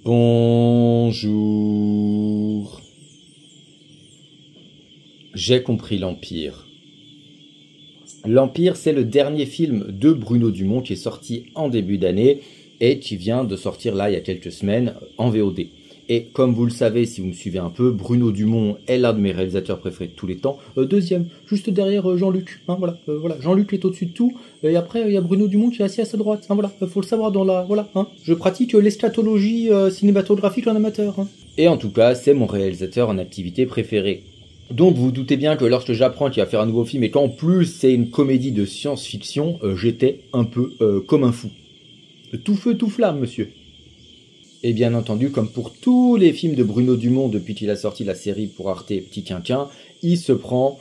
Bonjour. J'ai compris l'Empire. L'Empire, c'est le dernier film de Bruno Dumont qui est sorti en début d'année et qui vient de sortir là il y a quelques semaines en VOD. Et comme vous le savez, si vous me suivez un peu, Bruno Dumont est l'un de mes réalisateurs préférés de tous les temps. Deuxième, juste derrière Jean-Luc. Hein, voilà. Jean-Luc est au-dessus de tout. Et après, il y a Bruno Dumont qui est assis à sa droite. Hein, voilà, faut le savoir dans la... Voilà, hein. Je pratique l'eschatologie cinématographique en amateur. Hein. Et en tout cas, c'est mon réalisateur en activité préféré. Donc vous vous doutez bien que lorsque j'apprends qu'il va faire un nouveau film et qu'en plus c'est une comédie de science-fiction, j'étais un peu comme un fou. Tout feu, tout flamme, monsieur. Et bien entendu, comme pour tous les films de Bruno Dumont depuis qu'il a sorti la série pour Arte Petit Quinquin, il se prend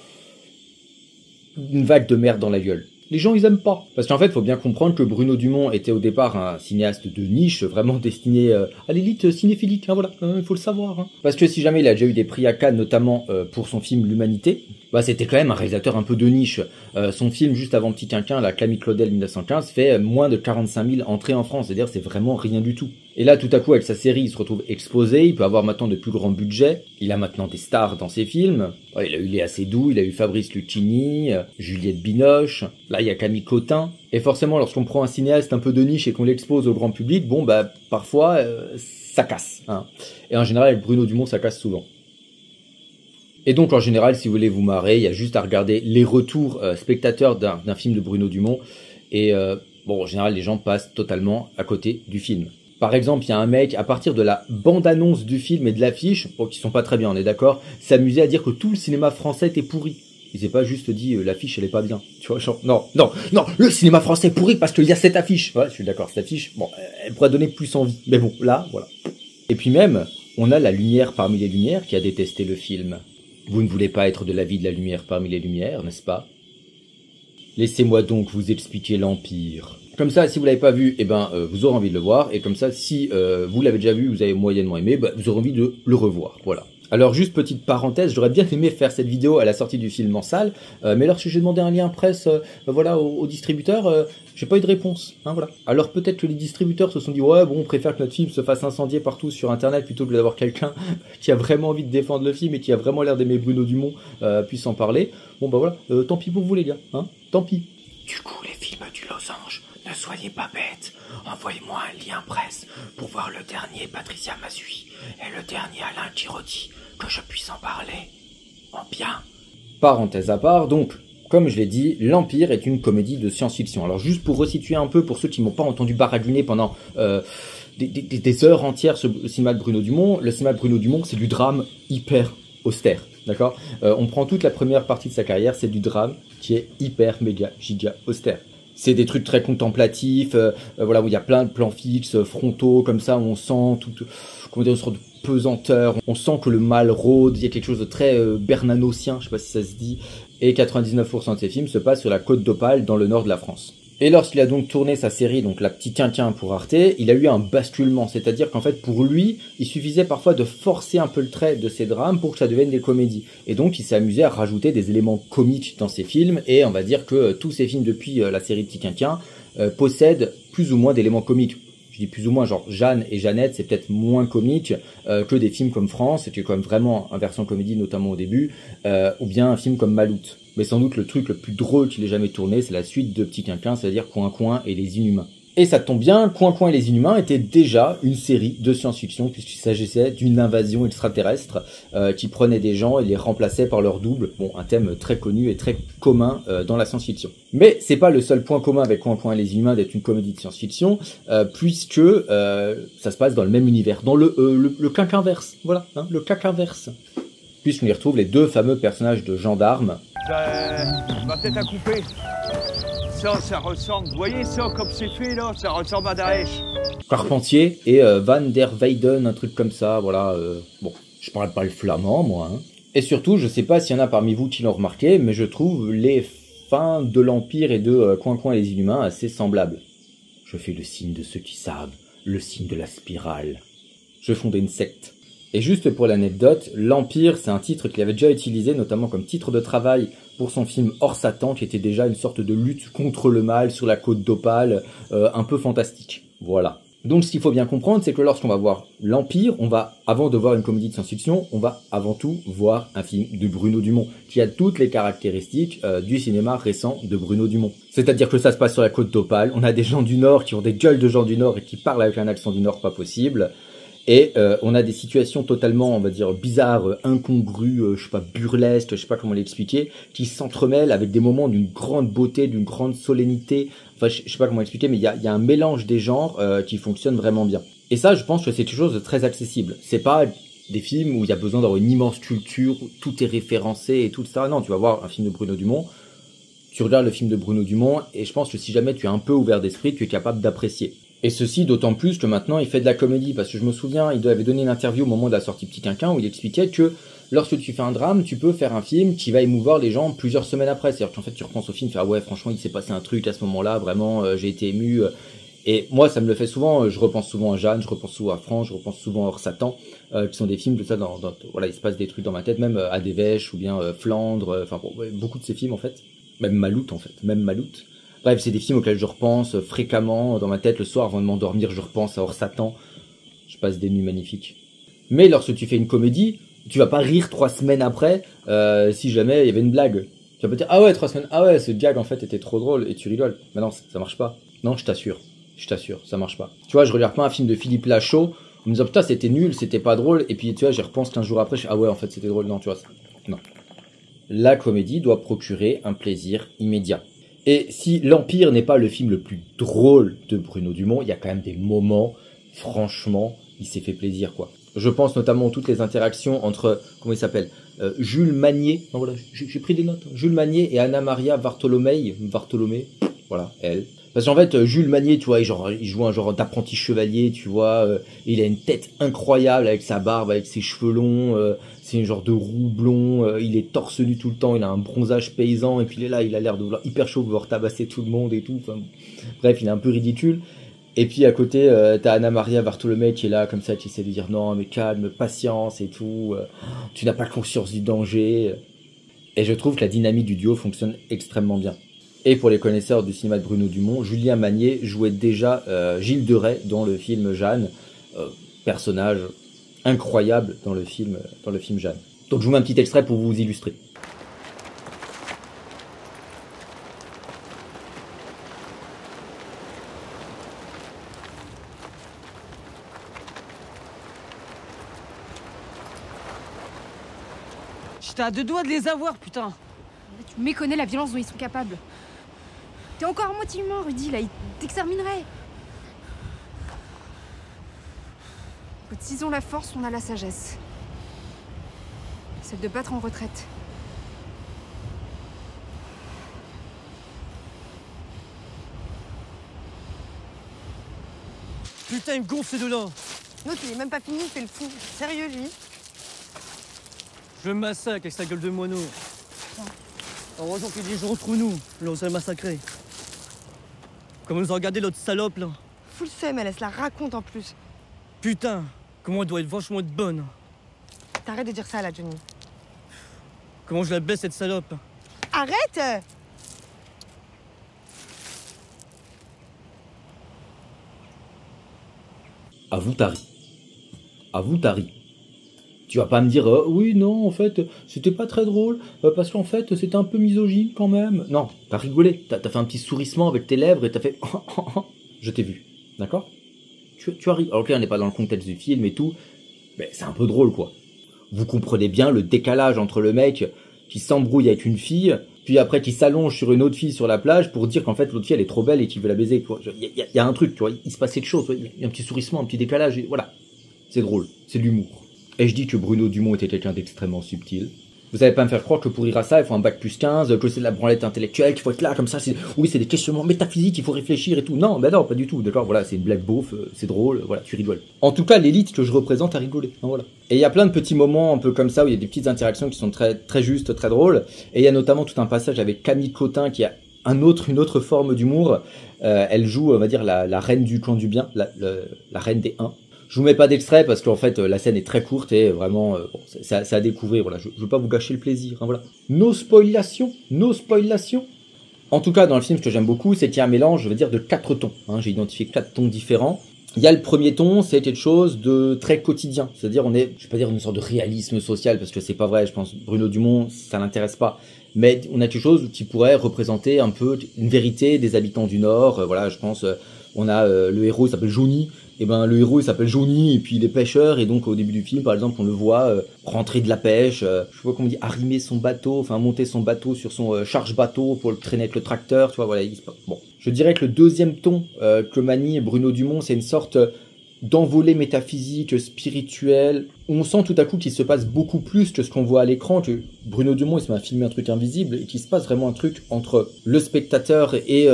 une vague de merde dans la gueule. Les gens, ils aiment pas. Parce qu'en fait, il faut bien comprendre que Bruno Dumont était au départ un cinéaste de niche, vraiment destiné à l'élite cinéphilique, hein, voilà, il faut le savoir. Hein. Parce que si jamais il a déjà eu des prix à Cannes, notamment pour son film L'Humanité, bah c'était quand même un réalisateur un peu de niche. Son film juste avant Petit Quinquin, la Camille Claudel 1915, fait moins de 45 000 entrées en France, c'est-à-dire c'est vraiment rien du tout. Et là, tout à coup, avec sa série, il se retrouve exposé, il peut avoir maintenant de plus grands budgets, il a maintenant des stars dans ses films, il a eu Léa Seydoux, il a eu Fabrice Lucchini, Juliette Binoche, là il y a Camille Cotin, et forcément lorsqu'on prend un cinéaste un peu de niche et qu'on l'expose au grand public, bon bah parfois ça casse. Hein. Et en général, avec Bruno Dumont, ça casse souvent. Et donc en général, si vous voulez vous marrer, il y a juste à regarder les retours spectateurs d'un film de Bruno Dumont, et bon en général les gens passent totalement à côté du film. Par exemple, il y a un mec, à partir de la bande-annonce du film et de l'affiche, bon, qui sont pas très bien, on est d'accord, s'amusait à dire que tout le cinéma français était pourri. Il s'est pas juste dit, l'affiche, elle est pas bien. Tu vois, genre, non, le cinéma français est pourri parce qu'il y a cette affiche. Ouais, je suis d'accord, cette affiche, bon, elle pourrait donner plus envie. Mais bon, là, voilà. Et puis même, on a la lumière parmi les lumières qui a détesté le film. Vous ne voulez pas être de l'avis de la lumière parmi les lumières, n'est-ce pas? Laissez-moi donc vous expliquer l'Empire. Comme ça, si vous l'avez pas vu, eh ben, vous aurez envie de le voir. Et comme ça, si vous l'avez déjà vu, vous avez moyennement aimé, bah, vous aurez envie de le revoir. Voilà. Alors, juste petite parenthèse, j'aurais bien aimé faire cette vidéo à la sortie du film en salle, mais lorsque j'ai demandé un lien presse, voilà, au distributeur, j'ai pas eu de réponse. Hein, voilà. Alors peut-être que les distributeurs se sont dit, ouais, bon, on préfère que notre film se fasse incendier partout sur Internet plutôt que d'avoir quelqu'un qui a vraiment envie de défendre le film et qui a vraiment l'air d'aimer Bruno Dumont puisse en parler. Bon, bah voilà, tant pis pour vous les gars, hein, tant pis. Du coup, les films du Losange, ne soyez pas bêtes. Envoyez-moi un lien presse pour voir le dernier Patricia Mazui et le dernier Alain Girotti, que je puisse en parler. En bien. Parenthèse à part, donc, comme je l'ai dit, l'Empire est une comédie de science-fiction. Alors juste pour resituer un peu, pour ceux qui m'ont pas entendu baragouiner pendant des heures entières sur le cinéma de Bruno Dumont, le cinéma de Bruno Dumont, c'est du drame hyper austère. D'accord, on prend toute la première partie de sa carrière, c'est du drame qui est hyper, méga, giga austère. C'est des trucs très contemplatifs, voilà, où il y a plein de plans fixes, frontaux, comme ça, où on sent comment dire, une sorte de pesanteur, on sent que le mal rôde, il y a quelque chose de très bernanocien, je sais pas si ça se dit, et 99% de ses films se passent sur la côte d'Opale, dans le nord de la France. Et lorsqu'il a donc tourné sa série, donc La Petit Quinquin pour Arte, il a eu un basculement, c'est-à-dire qu'en fait pour lui, il suffisait parfois de forcer un peu le trait de ses drames pour que ça devienne des comédies. Et donc il s'est amusé à rajouter des éléments comiques dans ses films, et on va dire que tous ses films depuis la série Petit Quinquin possèdent plus ou moins d'éléments comiques. Je dis plus ou moins, genre Jeanne et Jeannette, c'est peut-être moins comique que des films comme France, qui est quand même vraiment un versant comédie, notamment au début, ou bien un film comme Maloute. Mais sans doute le truc le plus drôle qu'il ait jamais tourné, c'est la suite de Petit Quinquin, c'est-à-dire Coin Coin et les Inhumains. Et ça tombe bien, Coin Coin et les Inhumains était déjà une série de science-fiction, puisqu'il s'agissait d'une invasion extraterrestre qui prenait des gens et les remplaçait par leur double. Bon, un thème très connu et très commun dans la science-fiction. Mais c'est pas le seul point commun avec Coin Coin et les Inhumains d'être une comédie de science-fiction, puisque ça se passe dans le même univers, dans le quinquinverse, voilà, hein, le quinquinverse. Puisqu'on y retrouve les deux fameux personnages de gendarmes. Ça va peut-être à couper. Ça ressemble, vous voyez ça comme c'est fait là, ça ressemble à Daesh. Carpentier et Van der Weyden, un truc comme ça, voilà. Bon, je parle pas le flamand, moi. Hein. Et surtout, je sais pas s'il y en a parmi vous qui l'ont remarqué, mais je trouve les fins de l'Empire et de Coin Coin et les Inhumains assez semblables. Je fais le signe de ceux qui savent, le signe de la spirale. Je fondais une secte. Et juste pour l'anecdote, l'Empire, c'est un titre qu'il avait déjà utilisé, notamment comme titre de travail pour son film Hors Satan, qui était déjà une sorte de lutte contre le mal sur la côte d'Opale, un peu fantastique. Voilà. Donc ce qu'il faut bien comprendre, c'est que lorsqu'on va voir l'Empire, on va, avant de voir une comédie de science-fiction, on va avant tout voir un film de Bruno Dumont, qui a toutes les caractéristiques du cinéma récent de Bruno Dumont. C'est-à-dire que ça se passe sur la côte d'Opale, on a des gens du Nord qui ont des gueules de gens du Nord et qui parlent avec un accent du Nord pas possible, et on a des situations totalement, on va dire, bizarres, incongrues, je sais pas, burlesques, je sais pas comment l'expliquer, qui s'entremêlent avec des moments d'une grande beauté, d'une grande solennité. Enfin, je sais pas comment expliquer, mais il y a un mélange des genres qui fonctionne vraiment bien. Et ça, je pense que c'est quelque chose de très accessible. C'est pas des films où il y a besoin d'avoir une immense culture, où tout est référencé et tout ça. Non, tu vas voir un film de Bruno Dumont, tu regardes le film de Bruno Dumont, et je pense que si jamais tu es un peu ouvert d'esprit, tu es capable d'apprécier. Et ceci d'autant plus que maintenant il fait de la comédie, parce que je me souviens, il avait donné une interview au moment de la sortie Petit Quinquin où il expliquait que lorsque tu fais un drame, tu peux faire un film qui va émouvoir les gens plusieurs semaines après. C'est-à-dire qu'en fait tu repenses au film, tu fais ah ouais franchement il s'est passé un truc à ce moment-là, vraiment j'ai été ému. Et moi ça me le fait souvent, je repense souvent à Jeanne, je repense souvent à France, je repense souvent à Hors Satan, qui sont des films de ça voilà, il se passe des trucs dans ma tête, même à des Vèches ou bien Flandre, enfin bon, ouais, beaucoup de ces films en fait, même Maloute. Bref, c'est des films auxquels je repense fréquemment dans ma tête le soir avant de m'endormir, je repense à Hors Satan. Je passe des nuits magnifiques. Mais lorsque tu fais une comédie, tu vas pas rire 3 semaines après si jamais il y avait une blague. Tu vas pas dire ah ouais 3 semaines, ah ouais ce gag en fait était trop drôle et tu rigoles. Mais non, ça marche pas. Non, je t'assure, ça marche pas. Tu vois, je regarde pas un film de Philippe Lachaud en me disant putain c'était nul, c'était pas drôle et puis tu vois j'y repense 15 jours après, je fais ah ouais en fait c'était drôle. Non, tu vois, non. La comédie doit procurer un plaisir immédiat. Et si l'Empire n'est pas le film le plus drôle de Bruno Dumont, il y a quand même des moments, franchement, il s'est fait plaisir, quoi. Je pense notamment à toutes les interactions entre, comment il s'appelle, Jules Magnier, non voilà, j'ai pris des notes, Jules Magnier et Anna Maria Bartholomé, voilà, elle. Parce qu'en fait, Jules Magnier, tu vois, il joue un genre d'apprenti chevalier, tu vois, il a une tête incroyable avec sa barbe, avec ses cheveux longs, c'est un genre de roux blond, il est torse nu tout le temps, il a un bronzage paysan, et puis il est là, il a l'air de vouloir hyper chaud, vouloir tabasser tout le monde et tout, enfin, bref, il est un peu ridicule. Et puis à côté, t'as Anna Maria Bartholomé qui est là, comme ça, qui essaie de dire non, mais calme, patience et tout, tu n'as pas conscience du danger. Et je trouve que la dynamique du duo fonctionne extrêmement bien. Et pour les connaisseurs du cinéma de Bruno Dumont, Julien Magnier jouait déjà Gilles de Rais dans le film Jeanne, personnage incroyable dans le film Jeanne. Donc je vous mets un petit extrait pour vous illustrer. J'étais à 2 doigts de les avoir, putain. Tu méconnais la violence dont ils sont capables. T'es encore à moitié humain, Rudy, là, ils t'extermineraient. Écoute, s'ils ont la force, on a la sagesse. Celle de battre en retraite. Putain, il me gonfle ces deux-là. L'autre, il est même pas fini, il fait le fou. Sérieux, lui? Je me massacre avec sa gueule de moineau. Heureusement qu'il y a des gens entre nous, là on s'est massacré. Comment nous a regardé l'autre salope là. Full seum, elle se la raconte en plus. Putain, comment elle doit être vachement bonne. T'arrêtes de dire ça là, Johnny. Comment je la baisse cette salope. Arrête! Avoue Tari. Tu vas pas me dire oui non en fait c'était pas très drôle parce qu'en fait c'était un peu misogyne quand même. Non, t'as rigolé, t'as fait un petit sourissement avec tes lèvres et t'as fait je t'ai vu, d'accord? Tu as ri. Alors ok, on n'est pas dans le contexte du film et tout, mais c'est un peu drôle quoi. Vous comprenez bien le décalage entre le mec qui s'embrouille avec une fille, puis après qui s'allonge sur une autre fille sur la plage pour dire qu'en fait l'autre fille elle est trop belle et qu'il veut la baiser. Il y a un truc, tu vois, il se passe quelque chose, il y a un petit sourissement, un petit décalage, et voilà. C'est drôle, c'est de l'humour. Et je dis que Bruno Dumont était quelqu'un d'extrêmement subtil. Vous allez pas me faire croire que pour rire à ça, il faut un bac plus 15, que c'est de la branlette intellectuelle, qu'il faut être là comme ça, oui c'est des questionnements métaphysiques, il faut réfléchir et tout. Non, ben non, pas du tout, d'accord, voilà, c'est une blague beauf, c'est drôle, voilà, tu rigoles. En tout cas, l'élite que je représente a rigolé, hein, voilà. Et il y a plein de petits moments un peu comme ça, où il y a des petites interactions qui sont très, très justes, très drôles, et il y a notamment tout un passage avec Camille Cotin qui a une autre forme d'humour. Elle joue, on va dire, la reine du clan du bien, la reine des 1. Je vous mets pas d'extrait parce qu'en fait la scène est très courte et vraiment bon, c'est à découvrir, voilà. Je veux pas vous gâcher le plaisir, hein, voilà. No spoilation. En tout cas dans le film, ce que j'aime beaucoup, c'est qu'il y a un mélange, je veux dire, de 4 tons, hein. J'ai identifié 4 tons différents. Il y a le premier ton, c'est quelque chose de très quotidien. C'est-à-dire, on est, je vais pas dire une sorte de réalisme social, parce que c'est pas vrai, je pense, Bruno Dumont, ça l'intéresse pas. Mais on a quelque chose qui pourrait représenter un peu une vérité des habitants du Nord. Voilà, je pense, on a le héros, il s'appelle Johnny. Et ben le héros il s'appelle Johnny et puis il est pêcheur et donc au début du film par exemple on le voit rentrer de la pêche, je vois comment on dit arrimer son bateau, enfin monter son bateau sur son charge bateau pour le traîner avec le tracteur, tu vois voilà. Bon, je dirais que le deuxième ton que manie Bruno Dumont c'est une sorte d'envolée métaphysique, spirituelle. On sent tout à coup qu'il se passe beaucoup plus que ce qu'on voit à l'écran, que Bruno Dumont il se met à filmer un truc invisible et qu'il se passe vraiment un truc entre le spectateur et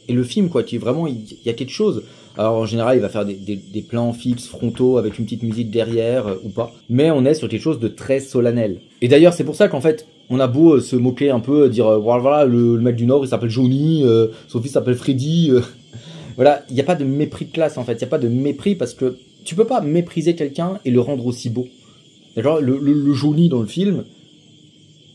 le film quoi, qui est vraiment il y a quelque chose. Alors en général, il va faire des plans fixes, frontaux, avec une petite musique derrière, ou pas. Mais on est sur quelque chose de très solennel. Et d'ailleurs, c'est pour ça qu'en fait, on a beau se moquer un peu, dire, voilà, le mec du Nord, il s'appelle Johnny, son fils s'appelle Freddy. Voilà, il n'y a pas de mépris de classe, en fait. Il n'y a pas de mépris parce que tu peux pas mépriser quelqu'un et le rendre aussi beau. D'accord, le Johnny dans le film,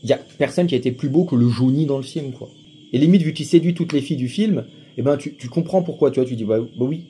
il y a personne qui a été plus beau que le Johnny dans le film, quoi. Et limite, vu qu'il séduit toutes les filles du film, eh ben tu comprends pourquoi, tu vois, tu dis bah oui,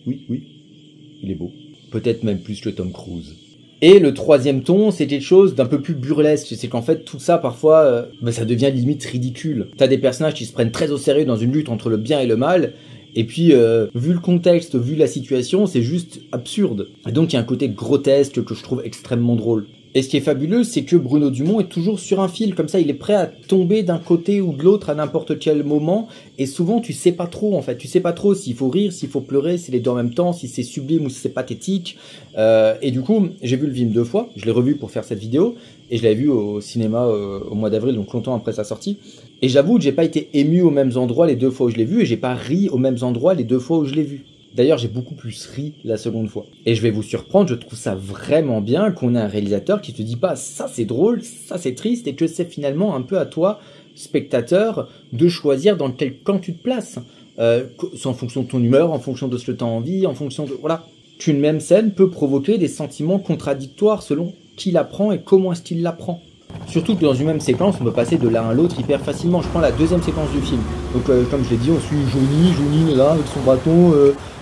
il est beau. Peut-être même plus que Tom Cruise. Et le troisième ton, c'est quelque chose d'un peu plus burlesque, c'est qu'en fait tout ça parfois, ça devient limite ridicule. T'as des personnages qui se prennent très au sérieux dans une lutte entre le bien et le mal, et puis vu le contexte, vu la situation, c'est juste absurde. Et donc il y a un côté grotesque que je trouve extrêmement drôle. Et ce qui est fabuleux, c'est que Bruno Dumont est toujours sur un fil, comme ça, il est prêt à tomber d'un côté ou de l'autre à n'importe quel moment, et souvent, tu sais pas trop, en fait, tu sais pas trop s'il faut rire, s'il faut pleurer, si les deux en même temps, si c'est sublime ou si c'est pathétique, et du coup, j'ai vu le film 2 fois, je l'ai revu pour faire cette vidéo, et je l'avais vu au cinéma au mois d'avril, donc longtemps après sa sortie, et j'avoue que j'ai pas été ému aux mêmes endroits les 2 fois où je l'ai vu, et j'ai pas ri aux mêmes endroits les 2 fois où je l'ai vu. D'ailleurs, j'ai beaucoup plus ri la seconde fois. Et je vais vous surprendre, je trouve ça vraiment bien qu'on ait un réalisateur qui te dit pas ça c'est drôle, ça c'est triste, et que c'est finalement un peu à toi, spectateur, de choisir dans quel camp tu te places. C'est en fonction de ton humeur, en fonction de ce que tu as envie, en fonction de... Voilà. Qu'une même scène peut provoquer des sentiments contradictoires selon qui la prend et comment est-ce qu'il la prend. Surtout que dans une même séquence, on peut passer de l'un à l'autre hyper facilement. Je prends la deuxième séquence du film. Donc comme je l'ai dit, on suit Johnny est là avec son bâton,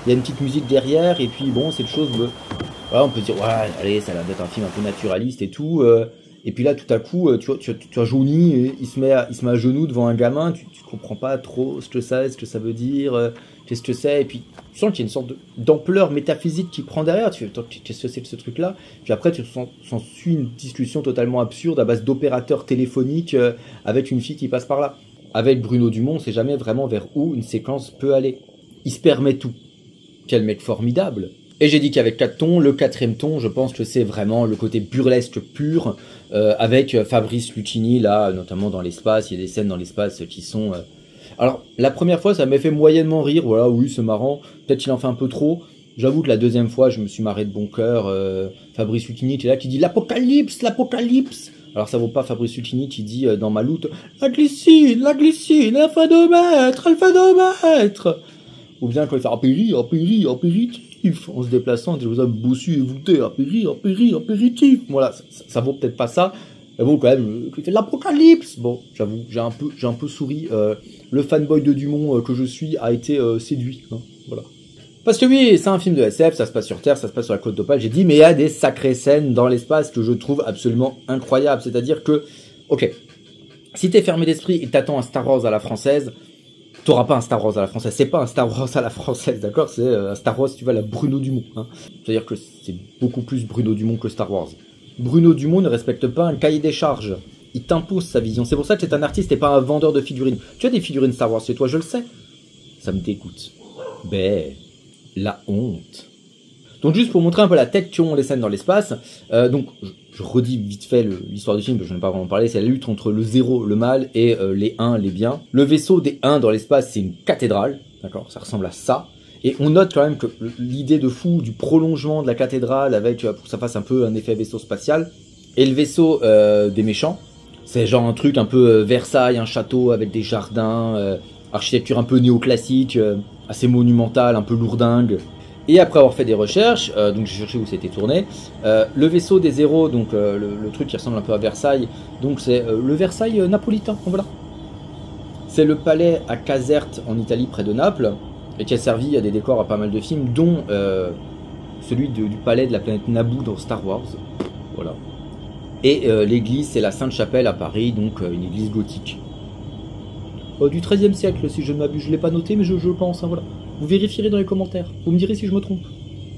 il y a une petite musique derrière, et puis bon, c'est le chose... Voilà, on peut se dire, ouais, allez, ça a l'air d'être un film un peu naturaliste et tout. Et puis là, tout à coup, tu vois Johnny, il se met à genoux devant un gamin, tu comprends pas trop ce que ça veut dire, qu'est-ce que c'est, et puis tu sens qu'il y a une sorte d'ampleur métaphysique qui prend derrière, tu fais, attends, qu'est-ce que c'est que ce truc-là? Puis après, s'en suit une discussion totalement absurde à base d'opérateurs téléphoniques avec une fille qui passe par là. Avec Bruno Dumont, on sait jamais vraiment vers où une séquence peut aller. Il se permet tout. Quel mec formidable! Et j'ai dit qu'avec 4 tons, le 4e ton, je pense que c'est vraiment le côté burlesque pur, avec Fabrice Lucchini, là, notamment dans l'espace, il y a des scènes dans l'espace qui sont... Alors, la première fois, ça m'a fait moyennement rire, voilà, oui, c'est marrant, peut-être qu'il en fait un peu trop. J'avoue que la deuxième fois, je me suis marré de bon cœur, Fabrice Lucchini qui est là, qui dit « L'apocalypse, l'apocalypse !» Alors ça vaut pas Fabrice Lucchini qui dit dans Maloute « La glycine, elle fait 2 mètres, elle fait 2 mètres !» Ou bien quand il fait apéritif, en se déplaçant, vous avez bossu et voûté, apéritif. Voilà, ça vaut peut-être pas ça. Mais bon, quand même, il fait l'apocalypse. Bon, j'avoue, j'ai un peu souri. Le fanboy de Dumont que je suis a été séduit. Hein, voilà. Parce que oui, c'est un film de SF, ça se passe sur Terre, ça se passe sur la côte d'Opale. J'ai dit, mais il y a des sacrées scènes dans l'espace que je trouve absolument incroyables. C'est-à-dire que, ok, si t'es fermé d'esprit et t'attends un Star Wars à la française, t'auras pas un Star Wars à la française, c'est pas un Star Wars à la française, d'accord? C'est un Star Wars, si tu vas, la Bruno Dumont. Hein. C'est-à-dire que c'est beaucoup plus Bruno Dumont que Star Wars. Bruno Dumont ne respecte pas un cahier des charges. Il t'impose sa vision. C'est pour ça que c'est un artiste et pas un vendeur de figurines. Tu as des figurines Star Wars chez toi, je le sais. Ça me dégoûte. Ben, la honte. Donc juste pour montrer un peu la tête qu'ont les scènes dans l'espace, donc je redis vite fait l'histoire du film, parce que je n'ai pas vraiment parlé, c'est la lutte entre le 0, le mal, et les 1, les biens. Le vaisseau des 1 dans l'espace, c'est une cathédrale, d'accord, ça ressemble à ça. Et on note quand même que l'idée de fou du prolongement de la cathédrale avec, pour que ça fasse un peu un effet vaisseau spatial, et le vaisseau des méchants, c'est genre un truc un peu Versailles, un château avec des jardins, architecture un peu néoclassique, assez monumentale, un peu lourdingue. Et après avoir fait des recherches, donc j'ai cherché où c'était tourné, le vaisseau des 0, donc le truc qui ressemble un peu à Versailles, donc c'est le Versailles napolitain, voilà. C'est le palais à Caserte en Italie près de Naples, et qui a servi à des décors à pas mal de films, dont celui du palais de la planète Naboo dans Star Wars. Voilà. Et l'église, c'est la Sainte-Chapelle à Paris, donc une église gothique. Du XIIIe siècle, si je ne m'abuse, je ne l'ai pas noté, mais je pense, hein, voilà. Vous vérifierez dans les commentaires, vous me direz si je me trompe.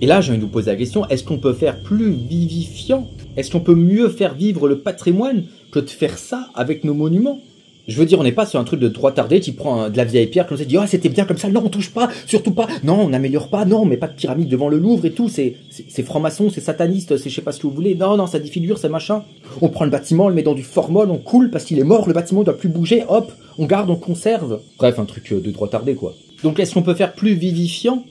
Et là, j'ai envie de vous poser la question, est-ce qu'on peut faire plus vivifiant? Est-ce qu'on peut mieux faire vivre le patrimoine que de faire ça avec nos monuments? Je veux dire, on n'est pas sur un truc de droit tardé, tu prends de la vieille pierre, comme ça, tu dis, ah, c'était bien comme ça, non, on touche pas, surtout pas, non, on n'améliore pas, non, on met pas de pyramide devant le Louvre et tout, c'est franc-maçon, c'est sataniste, c'est je sais pas ce que vous voulez, non, ça défigure, c'est machin. On prend le bâtiment, on le met dans du formol, on coule parce qu'il est mort, le bâtiment doit plus bouger, hop, on garde, on conserve. Bref, un truc de droit tardé, quoi. Donc, est-ce qu'on peut faire plus vivifiant?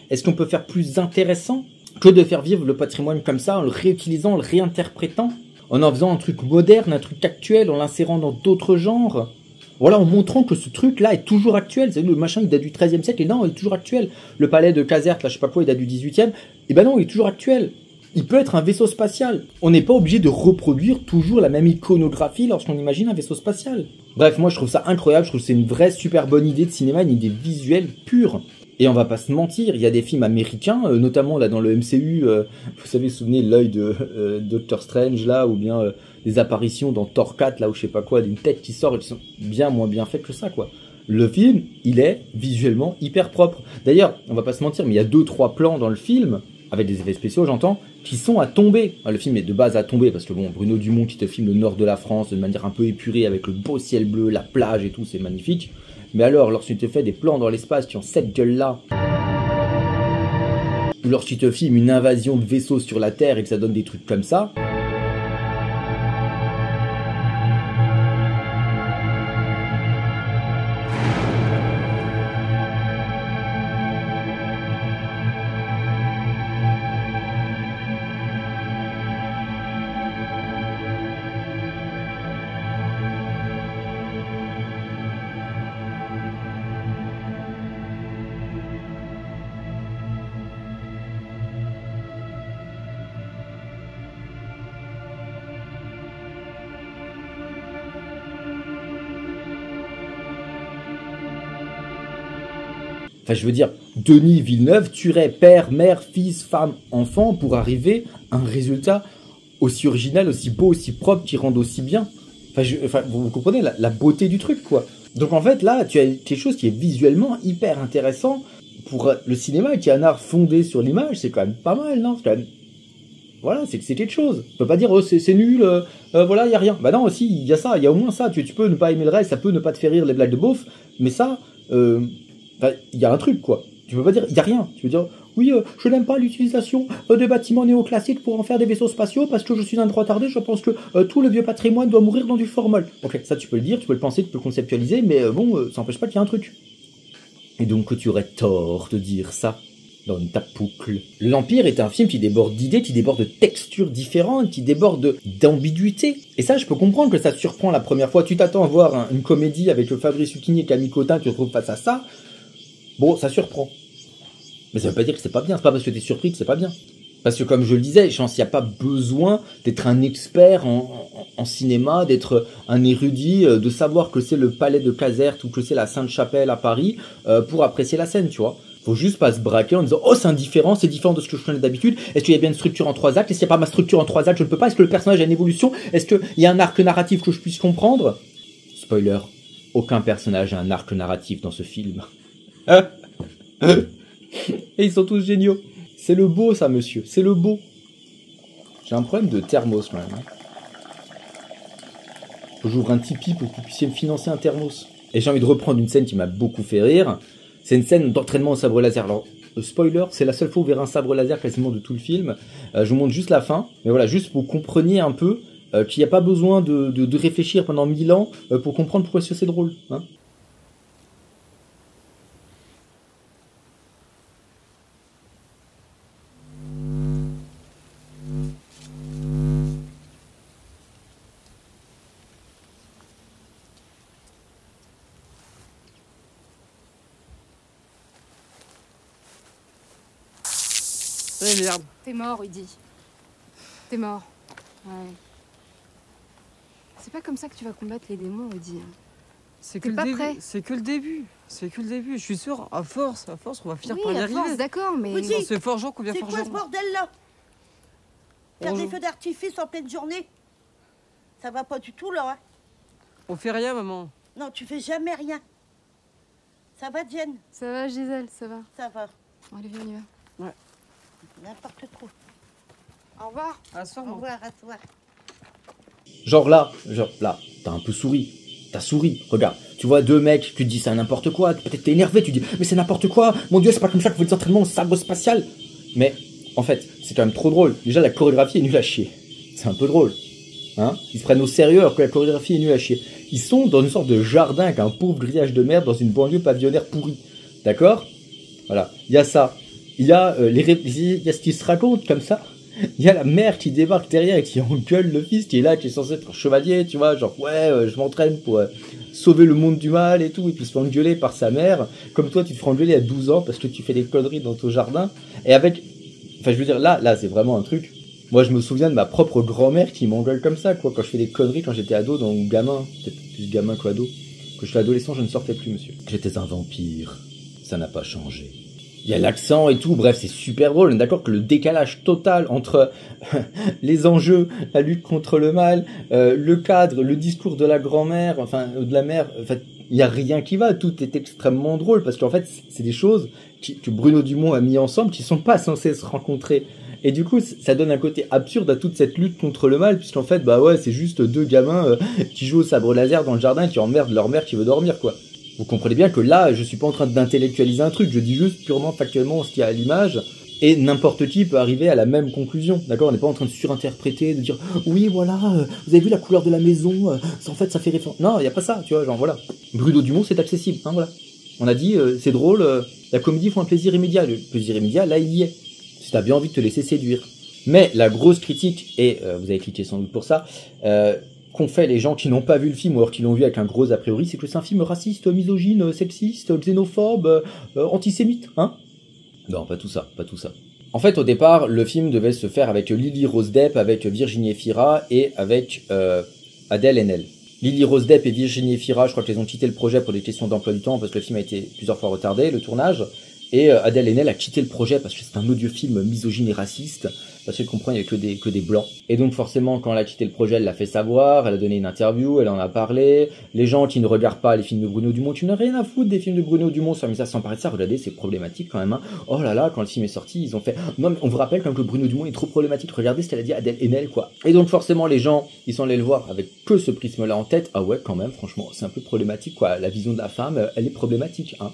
Est-ce qu'on peut faire plus intéressant que de faire vivre le patrimoine comme ça, en le réutilisant, en le réinterprétant, en faisant un truc moderne, un truc actuel, en l'insérant dans d'autres genres? Voilà, en montrant que ce truc-là est toujours actuel. C'est le machin, il date du XIIIe siècle, et non, il est toujours actuel. Le palais de Caserte, là, je sais pas quoi, il date du XVIIIe. Et ben non, il est toujours actuel. Il peut être un vaisseau spatial. On n'est pas obligé de reproduire toujours la même iconographie lorsqu'on imagine un vaisseau spatial. Bref, moi je trouve ça incroyable, je trouve que c'est une vraie super bonne idée de cinéma, une idée visuelle pure. Et on va pas se mentir, il y a des films américains, notamment là dans le MCU, vous savez, souvenez l'œil de Doctor Strange là, ou bien les apparitions dans Thor 4 là, ou je sais pas quoi, d'une tête qui sort, elles sont bien moins bien faites que ça, quoi. Le film, il est visuellement hyper propre. D'ailleurs, on va pas se mentir, mais il y a 2-3 plans dans le film, avec des effets spéciaux j'entends, qui sont à tomber. Le film est de base à tomber, parce que bon, Bruno Dumont qui te filme le nord de la France de manière un peu épurée, avec le beau ciel bleu, la plage et tout, c'est magnifique. Mais alors, lorsqu'il te fait des plans dans l'espace qui ont cette gueule-là, ou lorsqu'il te filme une invasion de vaisseaux sur la Terre et que ça donne des trucs comme ça... Enfin, je veux dire, Denis Villeneuve tuerait père, mère, fils, femme, enfant pour arriver à un résultat aussi original, aussi beau, aussi propre, qui rende aussi bien. Enfin, vous comprenez la beauté du truc, quoi. Donc en fait, là, tu as quelque chose qui est visuellement hyper intéressant. Pour le cinéma, qui est un art fondé sur l'image, c'est quand même pas mal, non? C'est quand même... Voilà, c'est quelque chose. On peut pas dire, oh, c'est nul, voilà, il y a rien. Bah non, aussi, il y a ça, il y a au moins ça. Tu peux ne pas aimer le reste, ça peut ne pas te faire rire les blagues de beauf, mais ça... il y a un truc, quoi. Tu peux pas dire, il y a rien. Tu veux dire, oui, je n'aime pas l'utilisation de bâtiments néoclassiques pour en faire des vaisseaux spatiaux parce que je suis un droit tardé, je pense que tout le vieux patrimoine doit mourir dans du formol. Ok, ça tu peux le dire, tu peux le penser, tu peux le conceptualiser, mais ça n'empêche pas qu'il y a un truc. Et donc tu aurais tort de dire ça dans ta poucle. L'Empire est un film qui déborde d'idées, qui déborde de textures différentes, qui déborde d'ambiguïté. Et ça, je peux comprendre que ça te surprend la première fois. Tu t'attends à voir une comédie avec Fabrice Lucchini et Camille Cotin, tu te retrouves face à ça. Bon, ça surprend. Mais ça veut pas dire que c'est pas bien. C'est pas parce que t'es surpris que c'est pas bien. Parce que comme je le disais, je pense qu'il n'y a pas besoin d'être un expert en cinéma, d'être un érudit, de savoir que c'est le palais de Caserte ou que c'est la Sainte-Chapelle à Paris pour apprécier la scène, tu vois. Faut juste pas se braquer en disant « Oh, c'est différent de ce que je connais d'habitude. Est-ce qu'il y a bien une structure en 3 actes? Est-ce qu'il n'y a pas ma structure en 3 actes? Je ne peux pas. Est-ce que le personnage a une évolution? Est-ce qu'il y a un arc narratif que je puisse comprendre ?» Spoiler, aucun personnage a un arc narratif dans ce film. Et ils sont tous géniaux. C'est le beau, ça, monsieur. C'est le beau. J'ai un problème de thermos, quand même. Faut que j'ouvre un Tipeee pour que vous puissiez me financer un thermos. Et j'ai envie de reprendre une scène qui m'a beaucoup fait rire. C'est une scène d'entraînement au sabre laser. Alors, spoiler, c'est la seule fois où vous verrez un sabre laser quasiment de tout le film. Je vous montre juste la fin. Mais voilà, juste pour que vous compreniez un peu qu'il n'y a pas besoin de réfléchir pendant 1000 ans pour comprendre pourquoi c'est drôle. Hein. Eh merde. T'es mort, Rudy. T'es mort. Ouais. C'est pas comme ça que tu vas combattre les démons, Rudy. C'est que T'es le pas début. prêt. C'est que le début. C'est que le début. Je suis sûr, à force, on va finir Oui, par y à arriver. force, d'accord, mais... Oui, On se fait forgeant qu'on vient C'est quoi forgeant. ce bordel-là Faire On- des feux d'artifice en pleine journée, ça va pas du tout, là. Hein. On fait rien, maman. Non, tu fais jamais rien. Ça va, Jen? Ça va, Gisèle, ça va. Ça va. Bon, allez, viens, on y va. N'importe quoi. Au revoir. À soir, Au maman. revoir, à toi. Genre là, t'as un peu souri. T'as souri, regarde. Tu vois deux mecs, tu te dis c'est n'importe quoi, peut-être t'es énervé, tu dis mais c'est n'importe quoi, mon dieu, c'est pas comme ça que vous faites des entraînements au sabre spatial. Mais en fait, c'est quand même trop drôle. Déjà, la chorégraphie est nulle à chier. C'est un peu drôle. Hein, ils se prennent au sérieux alors que la chorégraphie est nulle à chier. Ils sont dans une sorte de jardin avec un pauvre grillage de merde dans une banlieue pavillonnaire pourrie. D'accord? Voilà. Il y a ça. Il y a il y a ce qui se raconte comme ça. Il y a la mère qui débarque derrière et qui engueule le fils qui est là, qui est censé être un chevalier, tu vois, genre ouais, je m'entraîne pour sauver le monde du mal et tout, et puis il se fait engueuler par sa mère, comme toi tu te feras engueuler à 12 ans parce que tu fais des conneries dans ton jardin, et avec, enfin je veux dire, là c'est vraiment un truc, moi je me souviens de ma propre grand-mère qui m'engueule comme ça, quoi, quand je fais des conneries quand j'étais ado, donc gamin, peut-être plus gamin qu'ado, quand j'étais adolescent je ne sortais plus, monsieur. J'étais un vampire, ça n'a pas changé. Il y a l'accent et tout, bref, c'est super drôle. On est d'accord que le décalage total entre les enjeux, la lutte contre le mal, le cadre, le discours de la grand-mère, enfin, de la mère, en fait, il y a rien qui va. Tout est extrêmement drôle parce qu'en fait, c'est des choses que Bruno Dumont a mis ensemble qui sont pas censées se rencontrer. Et du coup, ça donne un côté absurde à toute cette lutte contre le mal, puisqu'en fait, bah ouais, c'est juste deux gamins qui jouent au sabre laser dans le jardin et qui emmerdent leur mère qui veut dormir, quoi. Vous comprenez bien que là, je suis pas en train d'intellectualiser un truc, je dis juste purement factuellement ce qu'il y a à l'image, et n'importe qui peut arriver à la même conclusion, d'accord? On n'est pas en train de surinterpréter, de dire oui, voilà, vous avez vu la couleur de la maison, en fait ça fait référence. Non, il y a pas ça, tu vois, genre voilà. Bruno Dumont, c'est accessible, hein, voilà. On a dit, c'est drôle, la comédie font un plaisir immédiat. Le plaisir immédiat, là, il y est. Si t'as bien envie de te laisser séduire. Mais la grosse critique, et vous avez cliqué sans doute pour ça, qu'ont fait les gens qui n'ont pas vu le film ou alors qui l'ont vu avec un gros a priori, c'est que c'est un film raciste, misogyne, sexiste, xénophobe, antisémite, hein? Non, pas tout ça, pas tout ça. En fait, au départ, le film devait se faire avec Lily Rose Depp, avec Virginie Efira et avec Adèle Haenel. Lily Rose Depp et Virginie Efira, je crois qu'elles ont quitté le projet pour des questions d'emploi du temps parce que le film a été plusieurs fois retardé, le tournage. Et Adèle Haenel a quitté le projet parce que c'est un odieux film misogyne et raciste, parce qu'elle comprend qu'il n'y avait que des blancs. Et donc forcément, quand elle a quitté le projet, elle l'a fait savoir, elle a donné une interview, elle en a parlé. Les gens qui ne regardent pas les films de Bruno Dumont, tu n'as rien à foutre des films de Bruno Dumont, ça, mais ça sans parler de ça, regardez, c'est problématique quand même. Hein. Oh là là, quand le film est sorti, ils ont fait... Non mais on vous rappelle quand même que Bruno Dumont est trop problématique, regardez ce qu'elle a dit à Adèle Haenel, quoi. Et donc forcément, les gens, ils sont allés le voir avec que ce prisme-là en tête. Ah ouais, quand même, franchement, c'est un peu problématique, quoi. La vision de la femme, elle est problématique, hein.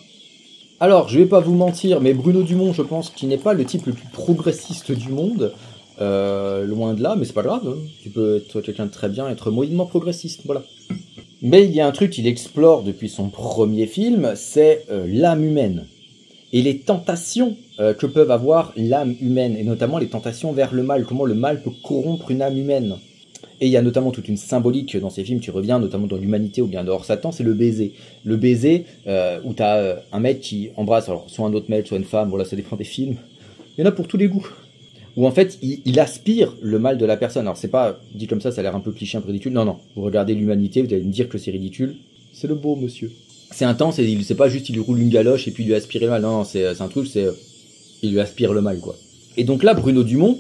Alors, je vais pas vous mentir, mais Bruno Dumont, je pense qu'il n'est pas le type le plus progressiste du monde, loin de là, mais c'est pas grave, hein. Tu peux être quelqu'un de très bien, être moyennement progressiste, voilà. Mais il y a un truc qu'il explore depuis son premier film, c'est l'âme humaine, et les tentations que peuvent avoir l'âme humaine, et notamment les tentations vers le mal, comment le mal peut corrompre une âme humaine. Et il y a notamment toute une symbolique dans ces films qui revient, notamment dans l'humanité ou bien dehors Satan, c'est le baiser. Le baiser, où t'as un mec qui embrasse, alors soit un autre mec, soit une femme, voilà, ça dépend des films. Il y en a pour tous les goûts. Où en fait, il aspire le mal de la personne. Alors c'est pas, dit comme ça a l'air un peu cliché, un peu ridicule. Non, non, vous regardez l'humanité, vous allez me dire que c'est ridicule. C'est le beau, monsieur. C'est intense, c'est pas juste il lui roule une galoche et puis il lui aspire le mal. Non, non, c'est un truc, il lui aspire le mal, quoi. Et donc là, Bruno Dumont,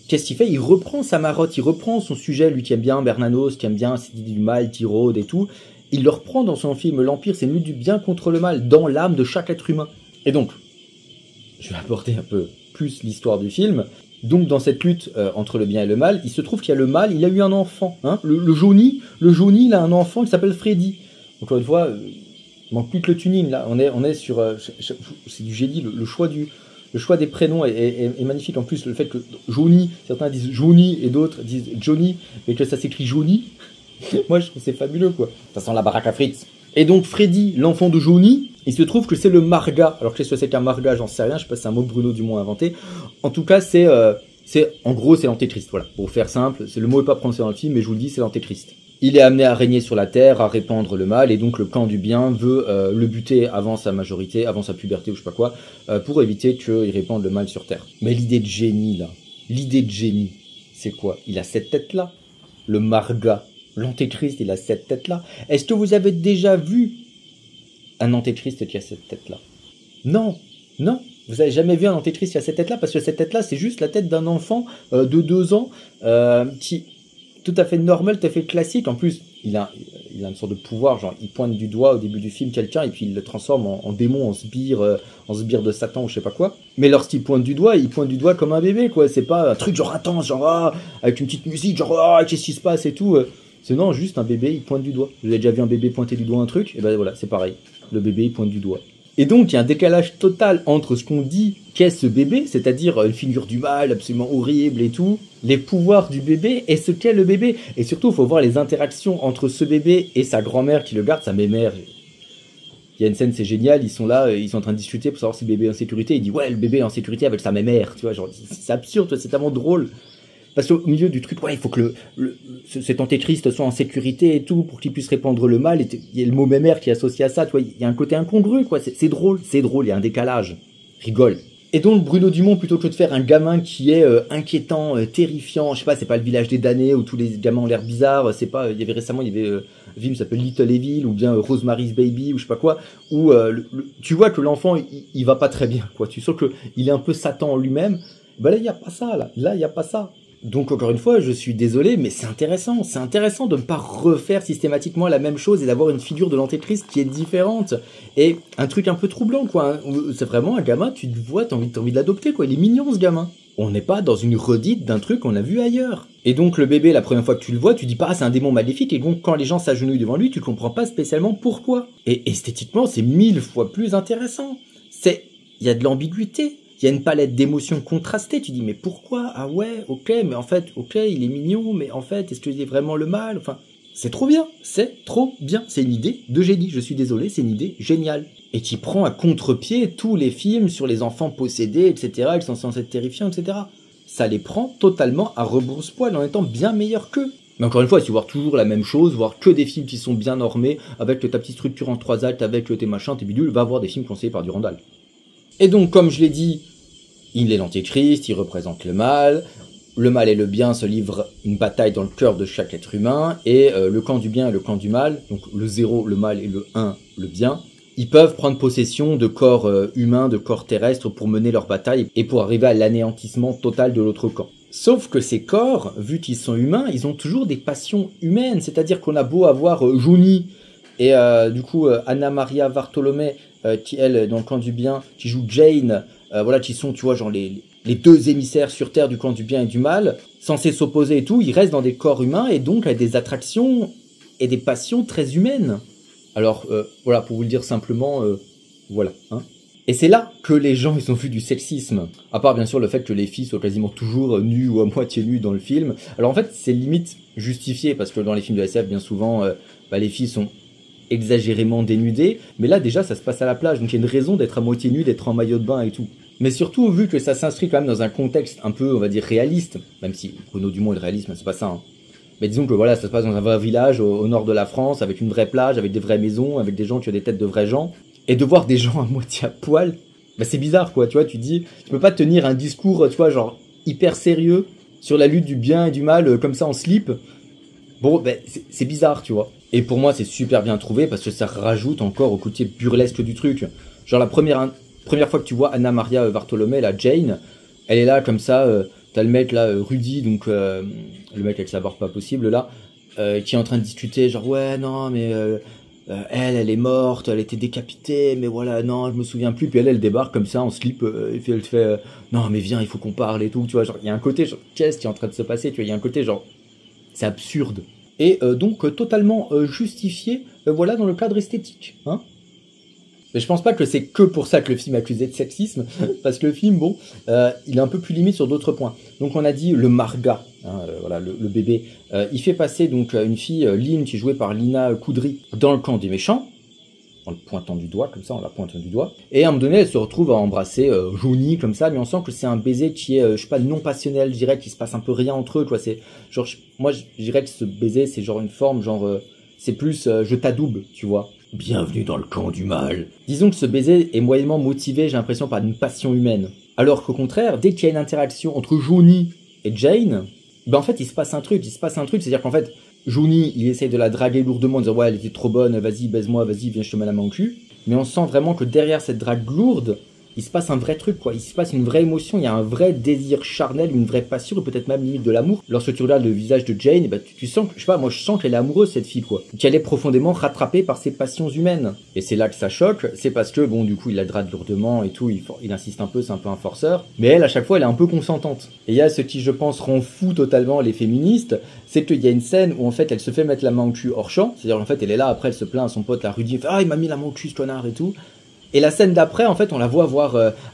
qu'est-ce qu'il fait? Il reprend sa marotte, il reprend son sujet, lui qui aime bien Bernanos, qui aime bien cette idée du mal, Tirode et tout. Il le reprend dans son film. L'Empire, c'est une lutte du bien contre le mal, dans l'âme de chaque être humain. Et donc, je vais aborder un peu plus l'histoire du film. Donc, dans cette lutte entre le bien et le mal, il se trouve qu'il y a le mal, il a eu un enfant. Hein, le Johnny, il a un enfant qui s'appelle Freddy. Encore une fois, il manque plus que le tuning, là. On est sur... c'est du génie, le choix des prénoms est magnifique. En plus, le fait que Johnny, certains disent Johnny et d'autres disent Johnny, mais que ça s'écrit Johnny, moi je trouve c'est fabuleux, quoi. Ça sent la baraque à frites. Et donc Freddy, l'enfant de Johnny, il se trouve que c'est le Marga. Alors qu'est-ce que c'est qu'un Marga, j'en sais rien, je sais pas si c'est un mot que Bruno Dumont a inventé. En tout cas, en gros, c'est l'antéchrist, voilà. Pour faire simple, le mot est pas prononcé dans le film, mais je vous le dis, c'est l'antéchrist. Il est amené à régner sur la terre, à répandre le mal, et donc le camp du bien veut le buter avant sa majorité, avant sa puberté ou je sais pas quoi, pour éviter qu'il répande le mal sur terre. Mais l'idée de génie, là, c'est quoi? Il a cette tête-là, le Marga, l'antéchrist, il a cette tête-là. Est-ce que vous avez déjà vu un antéchrist qui a cette tête-là? Non, non. Vous avez jamais vu un antéchrist qui a cette tête-là, parce que cette tête-là, c'est juste la tête d'un enfant de 2 ans qui tout à fait normal, tout à fait classique. En plus, il a une sorte de pouvoir, genre il pointe du doigt au début du film quelqu'un et puis il le transforme en démon, en sbire de Satan ou je sais pas quoi. Mais lorsqu'il pointe du doigt, il pointe du doigt comme un bébé, quoi. C'est pas un truc genre intense, genre avec une petite musique, genre qu'est-ce qui se passe et tout. C'est non, juste un bébé, il pointe du doigt. Vous avez déjà vu un bébé pointer du doigt un truc? Et ben voilà, c'est pareil. Le bébé, il pointe du doigt. Et donc, il y a un décalage total entre ce qu'on dit qu'est ce bébé, c'est-à-dire une figure du mal absolument horrible et tout, les pouvoirs du bébé et ce qu'est le bébé. Et surtout, il faut voir les interactions entre ce bébé et sa grand-mère qui le garde, sa mémère. Il y a une scène, c'est génial, ils sont là, ils sont en train de discuter pour savoir si le bébé est en sécurité. Il dit, ouais, le bébé est en sécurité avec sa mémère, tu vois, genre, c'est absurde, c'est tellement drôle. Parce qu'au milieu du truc, ouais, il faut que cet antéchrist soit en sécurité et tout, pour qu'il puisse répandre le mal. Il y a le mot mémère qui est associé à ça, tu vois, il y a un côté incongru, quoi. C'est drôle, il y a un décalage. Rigole. Et donc, Bruno Dumont, plutôt que de faire un gamin qui est inquiétant, terrifiant, je sais pas, c'est pas le village des damnés où tous les gamins ont l'air bizarres, c'est pas, il y avait un film qui s'appelle Little Evil, ou bien Rosemary's Baby, ou je sais pas quoi, où tu vois que l'enfant, il va pas très bien, quoi. Tu sens qu'il est un peu Satan en lui-même. Ben là, il y a pas ça, là, il y a pas ça. Donc encore une fois, je suis désolé, mais c'est intéressant de ne pas refaire systématiquement la même chose et d'avoir une figure de l'antéchrist qui est différente. Et un truc un peu troublant, quoi. C'est vraiment un gamin, tu te vois, t'as envie de l'adopter, quoi. Il est mignon, ce gamin. On n'est pas dans une redite d'un truc qu'on a vu ailleurs. Et donc le bébé, la première fois que tu le vois, tu dis pas, c'est un démon maléfique, et donc quand les gens s'agenouillent devant lui, tu comprends pas spécialement pourquoi. Et esthétiquement, c'est 1000 fois plus intéressant. Il y a de l'ambiguïté. Il y a une palette d'émotions contrastées, tu dis mais pourquoi? Ah ouais, ok, mais en fait, ok, il est mignon, mais en fait, est-ce qu'il est vraiment le mal? Enfin, c'est trop bien, c'est une idée de génie, je suis désolé, c'est une idée géniale. Et qui prend à contre-pied tous les films sur les enfants possédés, etc., ils sont censés être terrifiants, etc. Ça les prend totalement à rebrousse-poil en étant bien meilleurs qu'eux. Mais encore une fois, si tu vois toujours la même chose, voir que des films qui sont bien normés, avec ta petite structure en 3 actes, avec tes machins, tes bidules, va voir des films conseillés par Durandal. Et donc, comme je l'ai dit, il est l'antéchrist, il représente le mal et le bien se livrent une bataille dans le cœur de chaque être humain, et le camp du bien et le camp du mal, donc le 0, le mal, et le 1, le bien, ils peuvent prendre possession de corps humains, de corps terrestres pour mener leur bataille, et pour arriver à l'anéantissement total de l'autre camp. Sauf que ces corps, vu qu'ils sont humains, ils ont toujours des passions humaines, c'est-à-dire qu'on a beau avoir Johnny, et du coup Anna Maria Vartolomé, qui elle dans le camp du bien, qui joue Jane, voilà, qui sont, tu vois, genre les 2 émissaires sur Terre du camp du bien et du mal, censés s'opposer et tout, ils restent dans des corps humains et donc avec des attractions et des passions très humaines. Alors, voilà, pour vous le dire simplement, voilà, hein. Et c'est là que les gens, ils ont vu du sexisme. À part, bien sûr, le fait que les filles soient quasiment toujours nues ou à moitié nues dans le film. Alors, en fait, c'est limite justifié, parce que dans les films de SF, bien souvent, les filles sont exagérément dénudées, mais là déjà ça se passe à la plage, donc il y a une raison d'être à moitié nu, d'être en maillot de bain et tout. Mais surtout vu que ça s'inscrit quand même dans un contexte un peu, on va dire, réaliste, même si Bruno Dumont et le réalisme c'est pas ça, hein. Mais disons que voilà, ça se passe dans un vrai village au nord de la France, avec une vraie plage, avec des vraies maisons, avec des gens qui ont des têtes de vrais gens, et de voir des gens à moitié à poil, c'est bizarre quoi, tu vois, tu dis, tu peux pas tenir un discours, tu vois, genre hyper sérieux sur la lutte du bien et du mal comme ça en slip. Bon, c'est bizarre, tu vois. Et pour moi, c'est super bien trouvé parce que ça rajoute encore au côté burlesque du truc. Genre la première fois que tu vois Anna Maria Vartolomé, la Jane, elle est là comme ça, t'as le mec là, Rudy, donc le mec avec sa barbe pas possible là, qui est en train de discuter, genre ouais, non, mais elle est morte, elle était décapitée, mais voilà, non, je me souviens plus. Puis elle débarque comme ça en slip, et puis elle te fait non, mais viens, il faut qu'on parle et tout, tu vois. Genre, il y a un côté, genre, qu'est-ce qui est en train de se passer, tu vois, il y a un côté, genre, c'est absurde. Et donc totalement justifié, voilà, dans le cadre esthétique, hein. Mais je pense pas que c'est que pour ça que le film est accusé de sexisme, parce que le film, bon, il est un peu plus limite sur d'autres points. Donc on a dit le Marga, hein, voilà, le bébé, il fait passer donc une fille, Lynn, qui est jouée par Lina Koudry, dans le camp des méchants, en le pointant du doigt, comme ça, en la pointant du doigt. Et à un moment donné, elle se retrouve à embrasser Johnny, comme ça, mais on sent que c'est un baiser qui est, je sais pas, non passionnel, je dirais qu'il se passe un peu rien entre eux, quoi. C'est genre, moi, je dirais que ce baiser, c'est genre une forme, genre, c'est plus, je t'adoube, tu vois. Bienvenue dans le camp du mal. Disons que ce baiser est moyennement motivé, j'ai l'impression, par une passion humaine. Alors qu'au contraire, dès qu'il y a une interaction entre Johnny et Jane, en fait, il se passe un truc, c'est-à-dire qu'en fait, Johnny, il essaye de la draguer lourdement en disant ouais, elle était trop bonne, vas-y, baise-moi, vas-y, viens, je te mets la main au cul. Mais on sent vraiment que derrière cette drague lourde, il se passe un vrai truc, quoi. Il se passe une vraie émotion, il y a un vrai désir charnel, une vraie passion, et peut-être même limite de l'amour. Lorsque tu regardes le visage de Jane, bah, tu sens que, je sais pas, moi je sens qu'elle est amoureuse, cette fille, quoi. Qu'elle est profondément rattrapée par ses passions humaines. Et c'est là que ça choque, c'est parce que, bon, du coup, il la drague lourdement et tout, il insiste un peu, c'est un peu un forceur. Mais elle, à chaque fois, elle est un peu consentante. Et il y a ce qui, je pense, rend fou totalement les féministes, c'est qu'il y a une scène où, en fait, elle se fait mettre la main au cul hors champ. C'est-à-dire, en fait, elle est là, après, elle se plaint à son pote, la Rudy, elle fait, ah, il m'a mis la main au cul, ce connard, et tout. Et la scène d'après, en fait, on la voit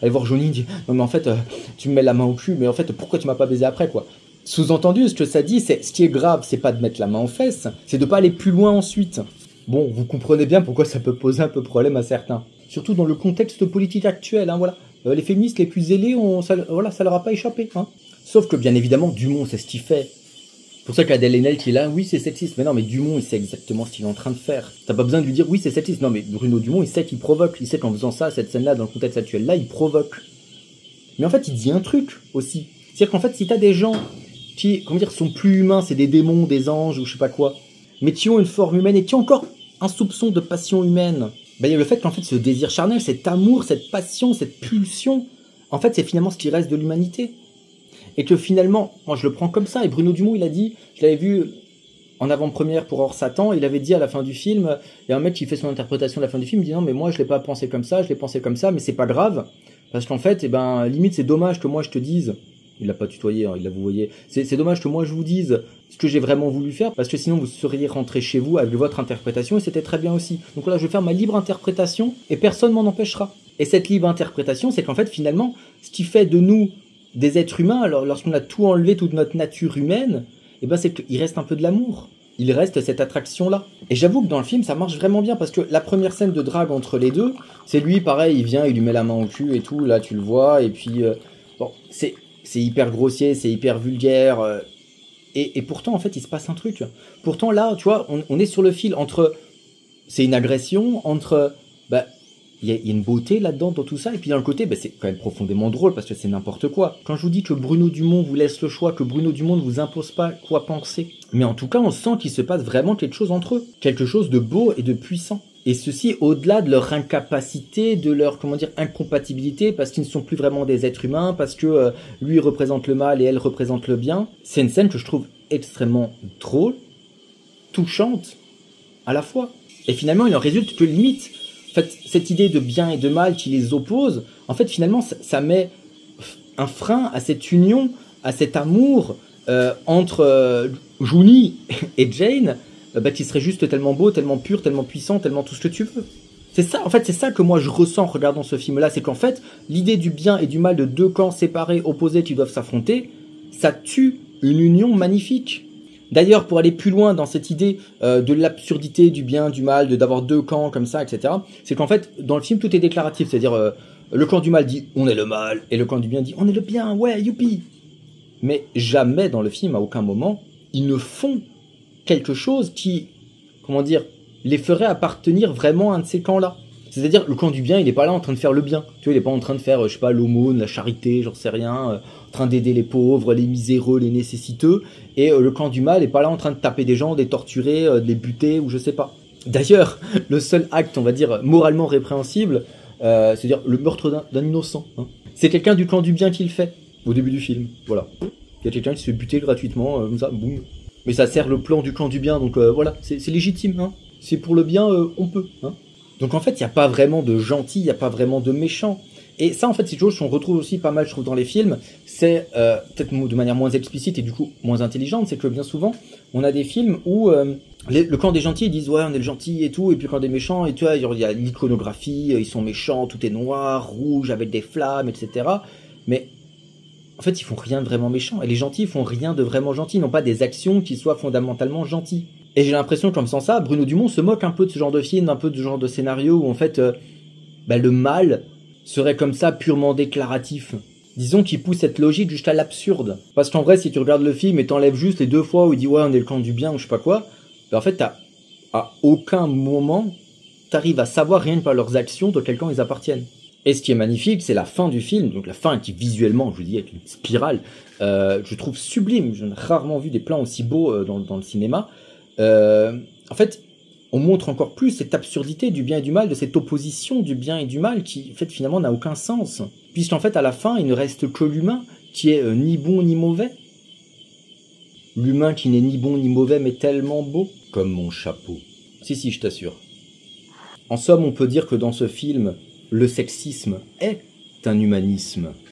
aller voir Johnny, dit non mais en fait, tu me mets la main au cul, mais en fait, pourquoi tu m'as pas baisé après, quoi. Sous-entendu, ce que ça dit, c'est ce qui est grave, c'est pas de mettre la main aux fesses, c'est de pas aller plus loin ensuite. Bon, vous comprenez bien pourquoi ça peut poser un peu problème à certains. Surtout dans le contexte politique actuel, hein, voilà. Les féministes les plus zélés, ça leur a pas échappé, hein. Sauf que bien évidemment, Dumont, c'est ce qu'il fait. C'est pour ça qu'Adèle Haenel qui est là, oui c'est sexiste, mais non mais Dumont il sait exactement ce qu'il est en train de faire. T'as pas besoin de lui dire oui c'est sexiste, non mais Bruno Dumont il sait qu'il provoque, il sait qu'en faisant ça, cette scène là, dans le contexte actuel là, il provoque. Mais en fait il dit un truc aussi, c'est-à-dire qu'en fait si t'as des gens qui, comment dire, sont plus humains, c'est des démons, des anges ou je sais pas quoi, mais qui ont une forme humaine et qui ont encore un soupçon de passion humaine, ben il y a le fait qu'en fait ce désir charnel, cet amour, cette passion, cette pulsion, en fait c'est finalement ce qui reste de l'humanité. Et que finalement, moi je le prends comme ça, et Bruno Dumont il a dit, je l'avais vu en avant-première pour Hors Satan, il avait dit à la fin du film, il y a un mec qui fait son interprétation de la fin du film, il dit non mais moi je l'ai pas pensé comme ça, je l'ai pensé comme ça, mais c'est pas grave, parce qu'en fait, eh ben, limite c'est dommage que moi je te dise, il l'a pas tutoyé, hein, il l'a vouvoyé, c'est dommage que moi je vous dise ce que j'ai vraiment voulu faire, parce que sinon vous seriez rentré chez vous avec votre interprétation, et c'était très bien aussi. Donc voilà, je vais faire ma libre interprétation, et personne m'en empêchera. Et cette libre interprétation, c'est qu'en fait finalement, ce qui fait de nous des êtres humains, alors lorsqu'on a tout enlevé, toute notre nature humaine, et ben c'est qu'il reste un peu de l'amour. Il reste cette attraction-là. Et j'avoue que dans le film, ça marche vraiment bien, parce que la première scène de drague entre les deux, c'est lui, pareil, il vient, il lui met la main au cul et tout, là tu le vois, et puis, bon, c'est hyper grossier, c'est hyper vulgaire, et pourtant, en fait, il se passe un truc. Pourtant, là, tu vois, on est sur le fil entre, c'est une agression, entre, bah, il y a une beauté là-dedans dans tout ça, et puis d'un côté, bah, c'est quand même profondément drôle parce que c'est n'importe quoi. Quand je vous dis que Bruno Dumont vous laisse le choix, que Bruno Dumont ne vous impose pas quoi penser, mais en tout cas, on sent qu'il se passe vraiment quelque chose entre eux, quelque chose de beau et de puissant. Et ceci au-delà de leur incapacité, de leur, comment dire, incompatibilité, parce qu'ils ne sont plus vraiment des êtres humains, parce que lui représente le mal et elle représente le bien. C'est une scène que je trouve extrêmement drôle, touchante, à la fois. Et finalement, il en résulte que limite, en fait, cette idée de bien et de mal qui les oppose, en fait, finalement, ça met un frein à cette union, à cet amour entre Johnny et Jane, bah, qui serait juste tellement beau, tellement pur, tellement puissant, tellement tout ce que tu veux. C'est ça, en fait, c'est ça que moi je ressens en regardant ce film-là, c'est qu'en fait, l'idée du bien et du mal de deux camps séparés, opposés, qui doivent s'affronter, ça tue une union magnifique. D'ailleurs, pour aller plus loin dans cette idée de l'absurdité du bien, du mal, d'avoir deux camps comme ça, etc., c'est qu'en fait, dans le film, tout est déclaratif. C'est-à-dire, le camp du mal dit « on est le mal » et le camp du bien dit « on est le bien, ouais, youpi ». Mais jamais dans le film, à aucun moment, ils ne font quelque chose qui, comment dire, les ferait appartenir vraiment à un de ces camps-là. C'est-à-dire, le camp du bien, il n'est pas là en train de faire le bien. Tu vois, il n'est pas en train de faire, je sais pas, l'aumône, la charité, j'en sais rien, en train d'aider les pauvres, les miséreux, les nécessiteux. Et le camp du mal n'est pas là en train de taper des gens, de les torturer, de les buter, ou je sais pas. D'ailleurs, le seul acte, on va dire, moralement répréhensible, c'est-à-dire le meurtre d'un innocent, hein, c'est quelqu'un du camp du bien qui le fait, au début du film. Voilà. Il y a quelqu'un qui se fait buter gratuitement, comme ça, boum. Mais ça sert le plan du camp du bien, donc voilà, c'est légitime, hein. C'est pour le bien, on peut, hein. Donc en fait, il n'y a pas vraiment de gentil, il n'y a pas vraiment de méchant. Et ça, en fait, c'est quelque chose qu'on retrouve aussi pas mal, je trouve, dans les films. C'est peut-être de manière moins explicite et du coup moins intelligente, c'est que bien souvent, on a des films où le camp des gentils, ils disent « ouais, on est le gentil et tout », et puis quand des méchants, et tu vois, il y a l'iconographie, ils sont méchants, tout est noir, rouge, avec des flammes, etc. Mais en fait, ils font rien de vraiment méchant. Et les gentils, ils font rien de vraiment gentil, ils n'ont pas des actions qui soient fondamentalement gentilles. Et j'ai l'impression qu'en faisant ça, Bruno Dumont se moque un peu de ce genre de film, un peu de ce genre de scénario où en fait, le mal serait comme ça purement déclaratif. Disons qu'il pousse cette logique jusqu'à l'absurde. Parce qu'en vrai, si tu regardes le film et t'enlèves juste les deux fois où il dit ouais, on est le camp du bien ou je sais pas quoi, ben en fait, à aucun moment, t'arrives à savoir rien que par leurs actions de quel camp ils appartiennent. Et ce qui est magnifique, c'est la fin du film, donc la fin qui visuellement, je vous dis, est une spirale, je trouve sublime. Je n'ai rarement vu des plans aussi beaux dans le cinéma. En fait, on montre encore plus cette absurdité du bien et du mal, de cette opposition du bien et du mal qui, en fait, finalement, n'a aucun sens. Puisqu'en fait, à la fin, il ne reste que l'humain, qui est ni bon ni mauvais. L'humain qui n'est ni bon ni mauvais, mais tellement beau, comme mon chapeau. Si, je t'assure. En somme, on peut dire que dans ce film, le sexisme est un humanisme.